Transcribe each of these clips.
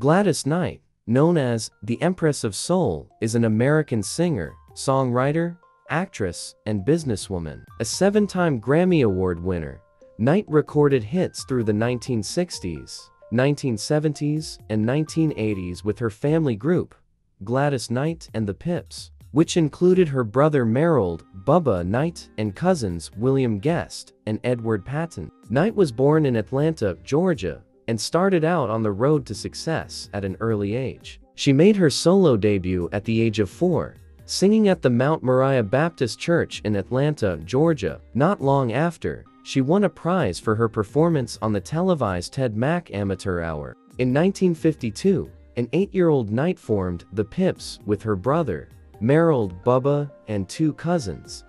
Gladys Knight, known as the Empress of Soul, is an American singer, songwriter, actress, and businesswoman. A 7-time Grammy Award winner, Knight recorded hits through the 1960s, 1970s, and 1980s with her family group, Gladys Knight and the Pips, which included her brother Merrill, Bubba Knight, and cousins William Guest and Edward Patten. Knight was born in Atlanta, Georgia, and started out on the road to success at an early age. She made her solo debut at the age of 4, singing at the Mount Moriah Baptist Church in Atlanta, Georgia. Not long after, she won a prize for her performance on the televised Ted Mack Amateur Hour. In 1952, an 8-year-old Knight formed the Pips with her brother, Merrill, Bubba, and 2 cousins,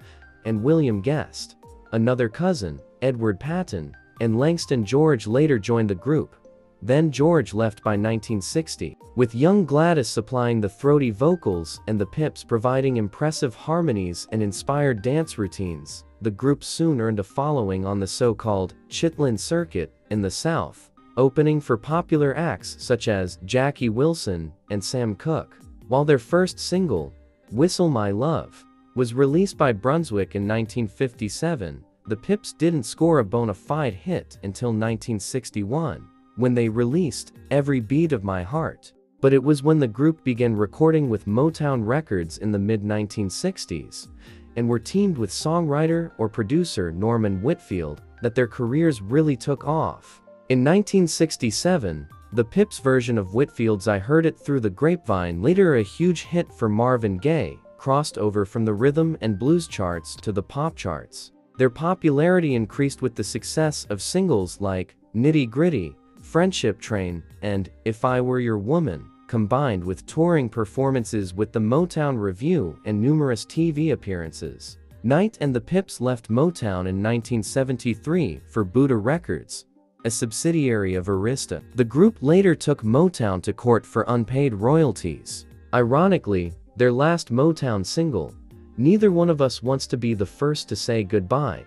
and William Guest, another cousin, Edward Patten, and Langston George later joined the group. Then George left by 1960, with young Gladys supplying the throaty vocals and the Pips providing impressive harmonies and inspired dance routines. The group soon earned a following on the so-called Chitlin circuit in the South, opening for popular acts such as Jackie Wilson and Sam Cooke. While their first single, Whistle My Love, was released by Brunswick in 1957, the Pips didn't score a bona fide hit until 1961, when they released Every Beat of My Heart. But it was when the group began recording with Motown Records in the mid-1960s, and were teamed with songwriter or producer Norman Whitfield, that their careers really took off. In 1967, the Pips' version of Whitfield's I Heard It Through the Grapevine, later a huge hit for Marvin Gaye, crossed over from the rhythm and blues charts to the pop charts. Their popularity increased with the success of singles like Nitty-Gritty, Friendship Train, and If I Were Your Woman, combined with touring performances with the Motown Revue and numerous TV appearances. Knight and the Pips left Motown in 1973 for Buddah Records, a subsidiary of Arista. The group later took Motown to court for unpaid royalties. Ironically, their last Motown single, Neither One of Us Wants to Be the First to Say Goodbye,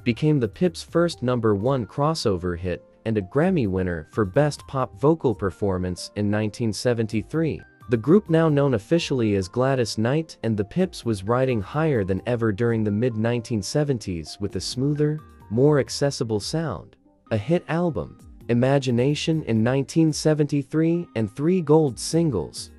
became the Pips' first #1 crossover hit and a Grammy winner for Best Pop Vocal Performance in 1973. The group, now known officially as Gladys Knight and the Pips, was riding higher than ever during the mid-1970s with a smoother, more accessible sound. A hit album, Imagination in 1973, and 3 gold singles,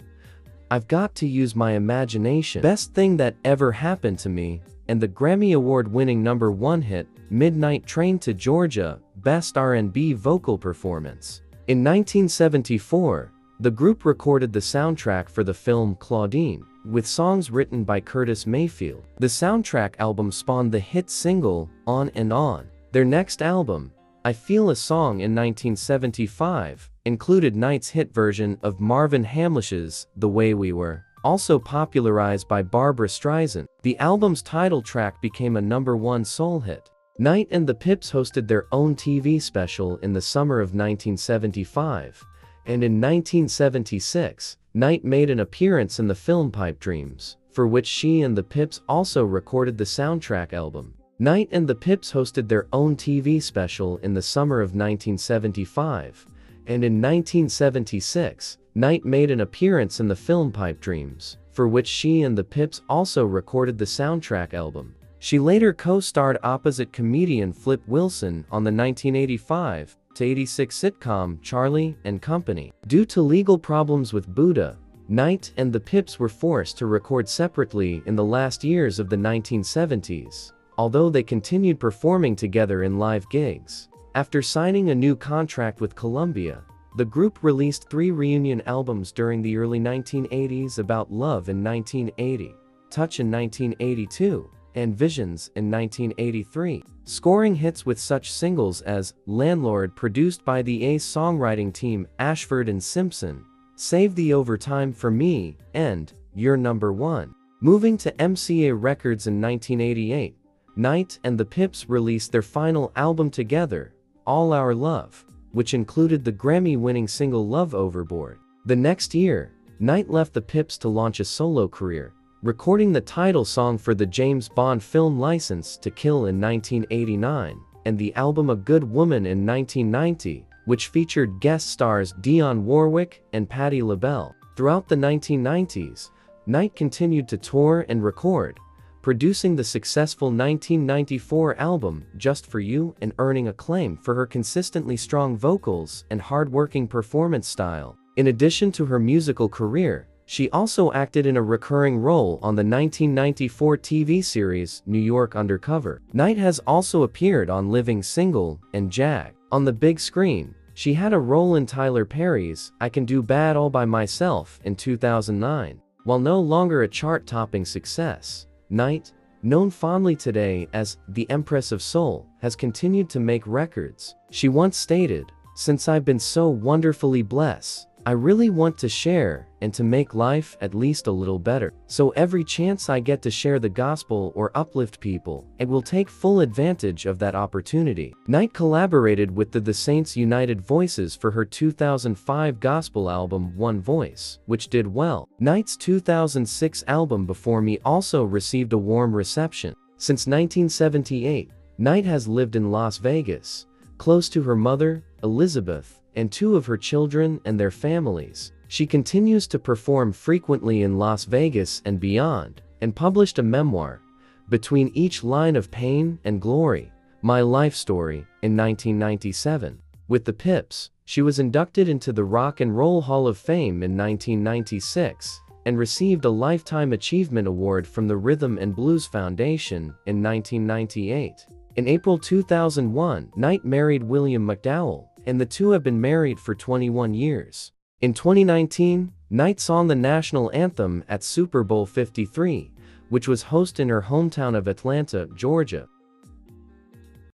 I've Got to Use My Imagination, Best Thing That Ever Happened to Me, and the Grammy Award-winning #1 hit, Midnight Train to Georgia, Best R&B Vocal Performance. In 1974, the group recorded the soundtrack for the film Claudine, with songs written by Curtis Mayfield. The soundtrack album spawned the hit single, On and On. Their next album, I Feel a Song in 1975, included Knight's hit version of Marvin Hamlish's The Way We Were, also popularized by Barbra Streisand. The album's title track became a #1 soul hit. Knight and the Pips hosted their own TV special in the summer of 1975, and in 1976, Knight made an appearance in the film Pipe Dreams, for which she and the Pips also recorded the soundtrack album. Knight and the Pips hosted their own TV special in the summer of 1975, and in 1976, Knight made an appearance in the film Pipe Dreams, for which she and the Pips also recorded the soundtrack album. She later co-starred opposite comedian Flip Wilson on the 1985-86 sitcom Charlie and Company. Due to legal problems with Buddah, Knight and the Pips were forced to record separately in the last years of the 1970s, although they continued performing together in live gigs. After signing a new contract with Columbia, the group released 3 reunion albums during the early 1980s: About Love in 1980, Touch in 1982, and Visions in 1983, scoring hits with such singles as Landlord, produced by the Ace songwriting team Ashford and Simpson, Save the Overtime for Me, and You're #1. Moving to MCA Records in 1988, Knight and the Pips released their final album together, All Our Love, which included the Grammy-winning single Love Overboard. The next year, Knight left the Pips to launch a solo career, recording the title song for the James Bond film License to Kill in 1989, and the album A Good Woman in 1990, which featured guest stars Dionne, Warwick, and Patti LaBelle. Throughout the 1990s, Knight continued to tour and record, producing the successful 1994 album Just For You and earning acclaim for her consistently strong vocals and hard-working performance style. In addition to her musical career, she also acted in a recurring role on the 1994 TV series New York Undercover. Knight has also appeared on Living Single and Jag. On the big screen, she had a role in Tyler Perry's I Can Do Bad All By Myself in 2009. While no longer a chart-topping success, Knight, known fondly today as the Empress of Soul, has continued to make records. She once stated, "Since I've been so wonderfully blessed, I really want to share and to make life at least a little better. So every chance I get to share the gospel or uplift people, I will take full advantage of that opportunity." Knight collaborated with the Saints United Voices for her 2005 gospel album One Voice, which did well. Knight's 2006 album Before Me also received a warm reception. Since 1978, Knight has lived in Las Vegas, close to her mother, Elizabeth, and two of her children and their families. She continues to perform frequently in Las Vegas and beyond, and published a memoir, Between Each Line of Pain and Glory, My Life Story, in 1997. With the Pips, she was inducted into the Rock and Roll Hall of Fame in 1996, and received a Lifetime Achievement Award from the Rhythm and Blues Foundation in 1998. In April 2001, Knight married William McDowell, and the two have been married for 21 years. In 2019, Knight sang the national anthem at Super Bowl 53, which was hosted in her hometown of Atlanta, Georgia.